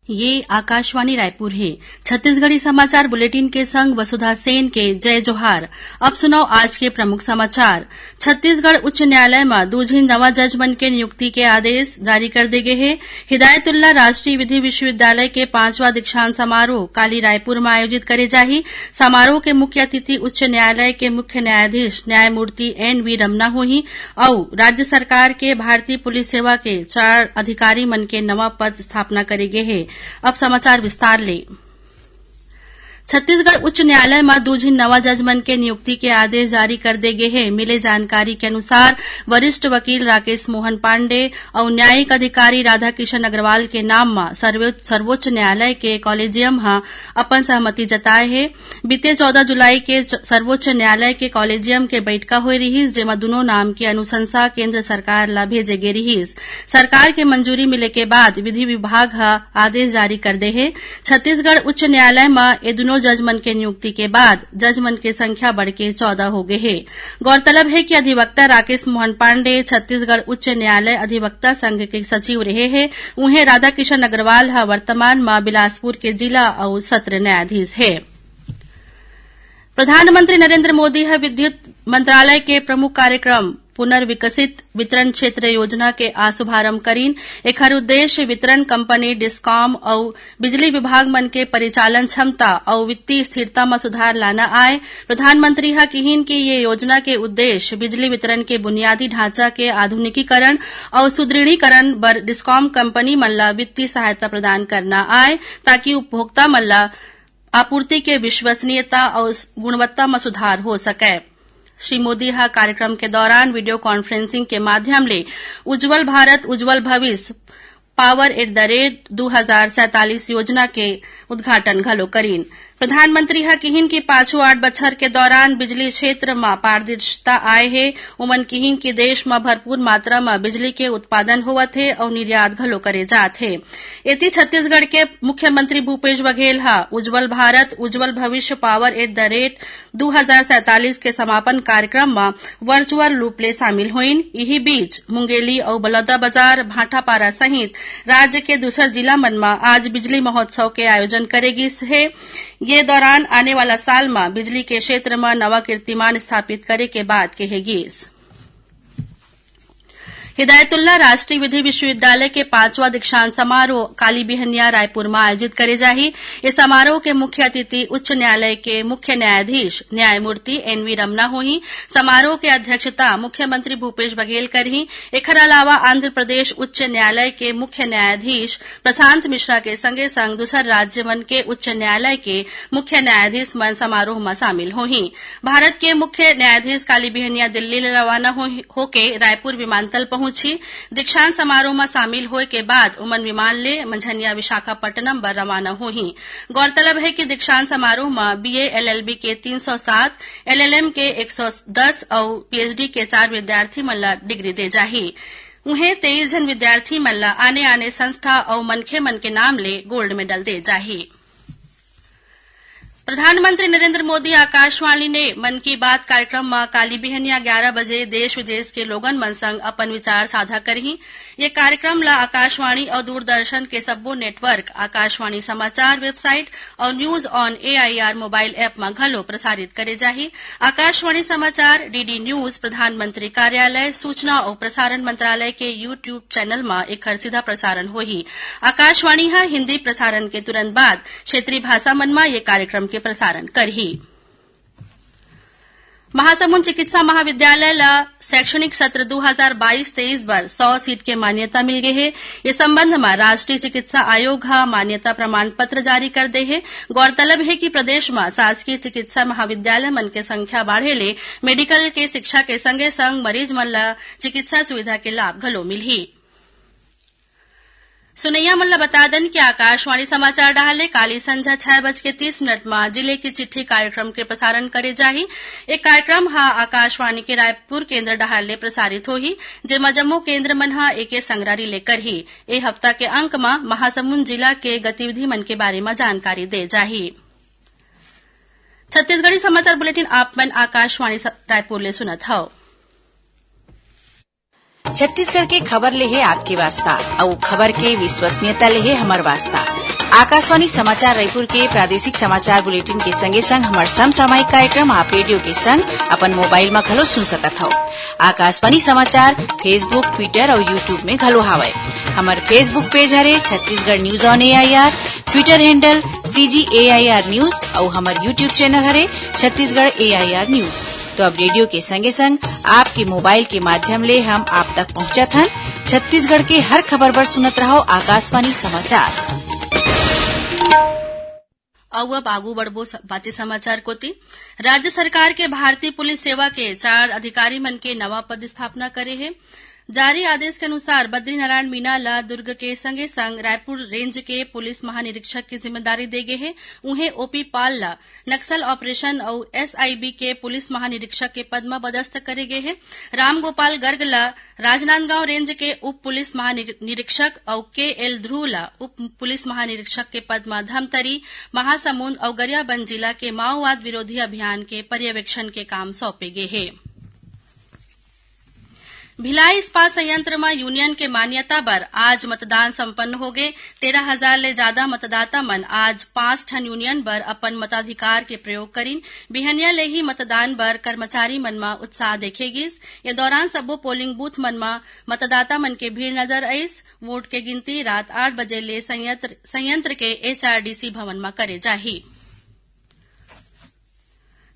ये आकाशवाणी रायपुर है। छत्तीसगढ़ी समाचार बुलेटिन के संग वसुधा सेन के जय जोहार। अब सुनाओ आज के प्रमुख समाचार। छत्तीसगढ़ उच्च न्यायालय में दूसरी नवा जज मन के नियुक्ति के आदेश जारी कर दे गए हैं। हिदायतुल्ला राष्ट्रीय विधि विश्वविद्यालय के 5वां दीक्षांत समारोह काली रायपुर में आयोजित करे जाही। समारोह के मुख्य अतिथि उच्च न्यायालय के मुख्य न्यायाधीश न्यायमूर्ति NV रमना होही और राज्य सरकार के भारतीय पुलिस सेवा के 4 अधिकारी मन के नवा पद स्थापना करे गए हैं। अब समाचार विस्तार ले। छत्तीसगढ़ उच्च न्यायालय में दूसरी नवा जज मन के नियुक्ति के आदेश जारी कर दे गए हैं। मिले जानकारी के अनुसार वरिष्ठ वकील राकेश मोहन पांडे और न्यायिक अधिकारी राधा किशन अग्रवाल के नाम में सर्वोच्च न्यायालय के कॉलेजियम अपन सहमति जताए है। बीते 14 जुलाई के सर्वोच्च न्यायालय के कॉलेजियम के बैठका हुई रहीस, जेमा दोनों नाम की अनुशंसा केंद्र सरकार ला भेजे गे रहीस। सरकार के मंजूरी मिले के बाद विधि विभाग आदेश जारी कर दे है। छत्तीसगढ़ उच्च न्यायालय में ये दोनों जज मन के नियुक्ति के बाद जज मन की संख्या बढ़ के 14 हो गए है। गौरतलब है कि अधिवक्ता राकेश मोहन पांडे छत्तीसगढ़ उच्च न्यायालय अधिवक्ता संघ के सचिव रहे हैं। उन्हें राधा किशन अग्रवाल वर्तमान में बिलासपुर के जिला और सत्र न्यायाधीश है। प्रधानमंत्री नरेंद्र मोदी विद्युत मंत्रालय के प्रमुख कार्यक्रम पुनर्विकसित वितरण क्षेत्र योजना के शुभारंभ करीन। एकर उद्देश्य वितरण कंपनी डिस्कॉम और बिजली विभाग मन के परिचालन क्षमता और वित्तीय स्थिरता में सुधार लाना आए। प्रधानमंत्री कहिन कि ये योजना के उद्देश्य बिजली वितरण के बुनियादी ढांचा के आधुनिकीकरण और सुदृढ़ीकरण बर डिस्कॉम कंपनी मन ला वित्तीय सहायता प्रदान करना आए, ताकि उपभोक्ता मन ला आपूर्ति के विश्वसनीयता और गुणवत्ता में सुधार हो सके। श्री मोदी कार्यक्रम के दौरान वीडियो कॉन्फ्रेंसिंग के माध्यम ले उज्जवल भारत उज्जवल भविष्य पावर @ 2047 योजना के उद्घाटन घलो करीन। प्रधानमंत्री कहिन कि पाछू 8 बछर के दौरान बिजली क्षेत्र में पारदर्शिता आए है। उमन कहिन कि देश में भरपूर मात्रा में बिजली के उत्पादन होवत है और निर्यात घलो करे जात है। एती छत्तीसगढ़ के मुख्यमंत्री भूपेश बघेल उज्जवल भारत उज्जवल भविष्य पावर @ 2047 के समापन कार्यक्रम में वर्चुअल रूप ले शामिल हुईन। यही बीच मुंगेली और बलौदाबाजार भाटापारा सहित राज्य के दूसर जिला मन में आज बिजली महोत्सव के आयोजन करेगी है। ये दौरान आने वाला साल में बिजली के क्षेत्र में नवा कीर्तिमान स्थापित करे के बाद कहेगी। हिदायतुल्ला राष्ट्रीय विधि विश्वविद्यालय के 5वां दीक्षांत समारोह काली बिहनिया रायपुर में आयोजित करे जाही। इस समारोह के मुख्य अतिथि उच्च न्यायालय के मुख्य न्यायाधीश न्यायमूर्ति NV रमना होही। समारोह के अध्यक्षता मुख्यमंत्री भूपेश बघेल करही। एकर अलावा आंध्र प्रदेश उच्च न्यायालय के मुख्य न्यायाधीश प्रशांत मिश्रा के संगे संग दूसर राज्य मन के उच्च न्यायालय के मुख्य न्यायाधीश मन समारोह में शामिल होही। भारत के मुख्य न्यायाधीश काली बिहनिया दिल्ली रवाना होके रायपुर विमानतल दीक्षांत समारोह में शामिल होए के बाद उमन विमान ले मंझनिया विशाखापट्टनम बर रवाना होही। गौरतलब है कि दीक्षांत समारोह में BA LLB के 307, LLM के 110 और PhD के 4 विद्यार्थी मन ला डिग्री दे जाही। उन्हें 23 जन विद्यार्थी मन ला आने संस्था और मनखे मन के नाम ले गोल्ड मेडल दे जाही। प्रधानमंत्री नरेंद्र मोदी आकाशवाणी ने मन की बात कार्यक्रम में काली बिहनिया 11 बजे देश विदेश के लोगन मन संग अपन विचार साझा करही। ये कार्यक्रम ला आकाशवाणी और दूरदर्शन के सब्बो नेटवर्क, आकाशवाणी समाचार वेबसाइट और news on AIR mobile app में घलो प्रसारित करे जाही। आकाशवाणी समाचार DD न्यूज प्रधानमंत्री कार्यालय सूचना और प्रसारण मंत्रालय के YouTube चैनल में एकर सीधा प्रसारण होही। आकाशवाणी हिंदी प्रसारण के तुरंत बाद क्षेत्रीय भाषा मन में ये कार्यक्रम के प्रसारण करही। महासमुंद चिकित्सा महाविद्यालय ला शैक्षणिक सत्र 2022-23 बर 100 सीट के मान्यता मिल गई है। इस संबंध में राष्ट्रीय चिकित्सा आयोग मान्यता प्रमाण पत्र जारी कर दे है। गौरतलब है कि प्रदेश में शासकीय चिकित्सा महाविद्यालय मन के संख्या बढ़े ले मेडिकल के शिक्षा के संगे संग मरीज मन ला चिकित्सा सुविधा के लाभ घलो मिलही। सुनैया मन ला बता दन कि आकाशवाणी समाचार डाले काली संझा 6:30 में जिले की चिट्ठी कार्यक्रम के प्रसारण करे जाही। एक कार्यक्रम आकाशवाणी के रायपुर केंद्र डाले प्रसारित होही, जेमा जम्मू केंद्र मन एके संगरारी लेकर ही ए हफ्ता के अंक में महासमुंद जिला के गतिविधि मन के बारे में जानकारी दे जाही। छत्तीसगढ़ी समाचार बुलेटिन आप मन आकाशवाणी रायपुर ले सुनत हव। छत्तीसगढ़ के खबर ले है आपके वास्ता और खबर के विश्वसनीयता ले है हमार वास्ता। आकाशवाणी समाचार रायपुर के प्रादेशिक समाचार बुलेटिन के संगे संग हमार समसामयिक कार्यक्रम आप रेडियो के संग अपन मोबाइल में घलो सुन सकत हव। आकाशवाणी समाचार फेसबुक, ट्विटर और यूट्यूब में घलो हावय। हमार फेसबुक पेज हरे Chhattisgarh news on AIR, Twitter handle CGAIR news और हमार यूट्यूब चैनल हरे छत्तीसगढ़ AIR न्यूज। तो अब रेडियो के संगे संग आपके मोबाइल के माध्यम ले हम आप तक पहुंचत हन। छत्तीसगढ़ के हर खबर पर सुनत रहो आकाशवाणी समाचार। अब आगू बढ़बो बाती समाचार कोती। राज्य सरकार के भारतीय पुलिस सेवा के 4 अधिकारी मन के नवा पद स्थापना करे है। जारी आदेश के अनुसार बद्रीनारायण मीना ला दुर्ग के संगे संग रायपुर रेंज के पुलिस महानिरीक्षक की जिम्मेदारी दे गए है। उन्हें OP पाल ला नक्सल ऑपरेशन और SIB के पुलिस महानिरीक्षक के पद में पदस्थ करे गए है। रामगोपाल गर्ग ला राजनांदगांव रेंज के उप पुलिस महानिरीक्षक और KL ध्रुव ला उप पुलिस महानिरीक्षक के पद में धमतरी, महासमुंद और गरियाबंद जिला के माओवाद विरोधी अभियान के पर्यवेक्षण के काम सौंपे गए है। भिलाई इस्पात संयंत्र में यूनियन के मान्यता बर आज मतदान संपन्न हो गए। 13,000 ले ज्यादा मतदाता मन आज 5 ठन यूनियन बर अपन मताधिकार के प्रयोग करीन। बिहनिया ले ही मतदान बर कर्मचारी मन में उत्साह देखे गिस। ये दौरान सब्बो पोलिंग बूथ मन में मतदाता मन के भीड़ नजर आईस। वोट के गिनती रात 8 बजे ले संयंत्र के HRDC भवन में करे जाही।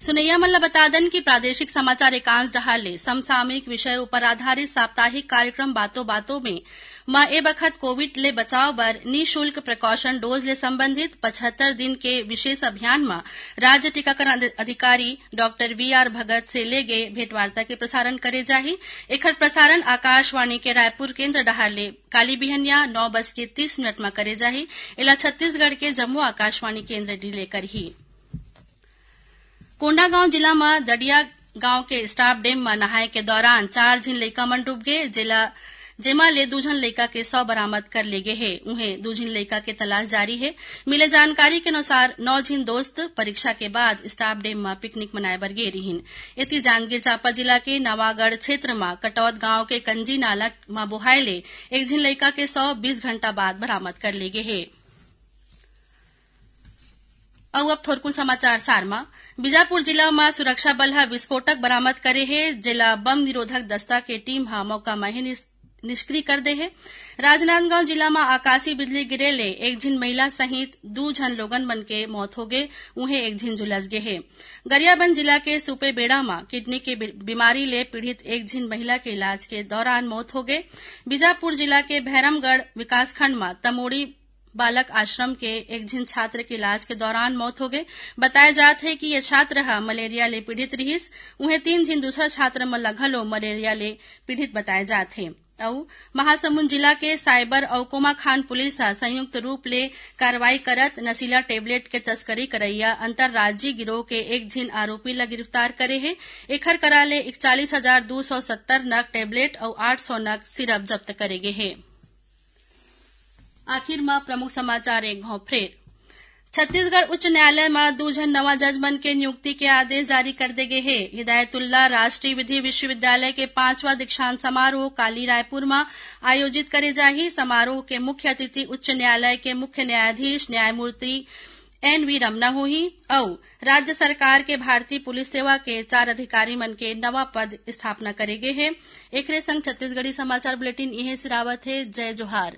सुनैया मन ल बता दन कि प्रादेशिक समाचार एकांश डहाले समसामयिक विषय ऊपर आधारित साप्ताहिक कार्यक्रम बातों बातों में ए बखत कोविड ले बचाव बर निःशुल्क प्रिकॉशन डोज ले संबंधित 75 दिन के विशेष अभियान में राज्य टीकाकरण अधिकारी डॉक्टर VR भगत से ले गए भेंटवार्ता के प्रसारण करे जाही। एखर प्रसारण आकाशवाणी के रायपुर केंद्र डहाले काली बिहनिया 9:30 में करे जाही। एला छत्तीसगढ़ के जम्मू आकाशवाणी केंद्र डिले करही। कोंडागांव जिला में दडिया गांव के स्टाफ डैम में नहाए के दौरान 4 झिन लइका मन डूब गए। जेमा ले 2 झन लइका के 100 बरामद कर ले गए है। उन्हें 2 झिन लइका के तलाश जारी है। मिले जानकारी के अनुसार 9 झिन दोस्त परीक्षा के बाद स्टाफ डैम में पिकनिक मनाए बर गे रहिन। इति जांजगीर चांपा जिला के नवागढ़ क्षेत्र में कटौत गांव के कंजी नाला में बोहाए ले 1 झिन लइका के 120 घंटा बाद बरामद कर ले गए है। अब थोरकुन समाचार सारमा बीजापुर जिला में सुरक्षा बल विस्फोटक बरामद करे है। जिला बम निरोधक दस्ता के टीम मौका में ही निष्क्रिय कर दे है। राजनांदगांव जिला में आकाशीय बिजली गिरे ले 1 झिन महिला सहित 2 झन लोगन मन के मौत हो गए। उन्हें 1 झिन झुलस गए है। गरियाबंद जिला के सुपे बेड़ा में किडनी के बीमारी ले पीड़ित 1 झिन महिला के इलाज के दौरान मौत हो गए। बीजापुर जिला के भैरमगढ़ विकासखंड में तमोड़ी बालक आश्रम के 1 झिन छात्र के इलाज के दौरान मौत हो गए। बताया जात है कि ये छात्र मलेरिया ले पीड़ित रहिस। उन्हें 3 झिन दूसरा छात्र मन घलो मलेरिया ले पीड़ित बताए जात है। और महासमुंद जिला के साइबर और कोमाखान पुलिस संयुक्त रूप ले कार्रवाई करत नशीला टेबलेट के तस्करी करैया अंतर्राज्यीय गिरोह के 1 झिन आरोपी ला गिरफ्तार करे है। एखर करा ले 41,270 नग टेबलेट और 800 नग सिरप जब्त करे गए है। आखिर में प्रमुख समाचार एक घाव फेर। छत्तीसगढ़ उच्च न्यायालय में 2 झन नवा जज मन के नियुक्ति के आदेश जारी कर दे गए है। हिदायतुल्ला राष्ट्रीय विधि विश्वविद्यालय के 5वां दीक्षांत समारोह काली रायपुर में आयोजित करे जाही। समारोह के मुख्य अतिथि उच्च न्यायालय के मुख्य न्यायाधीश न्यायमूर्ति NV रमना होही और राज्य सरकार के भारतीय पुलिस सेवा के 4 अधिकारी मन के नवा पद स्थापना करे गए है। एकरे संग छत्तीसगढ़ी समाचार बुलेटिन इहे सिरावत है। जय जोहार।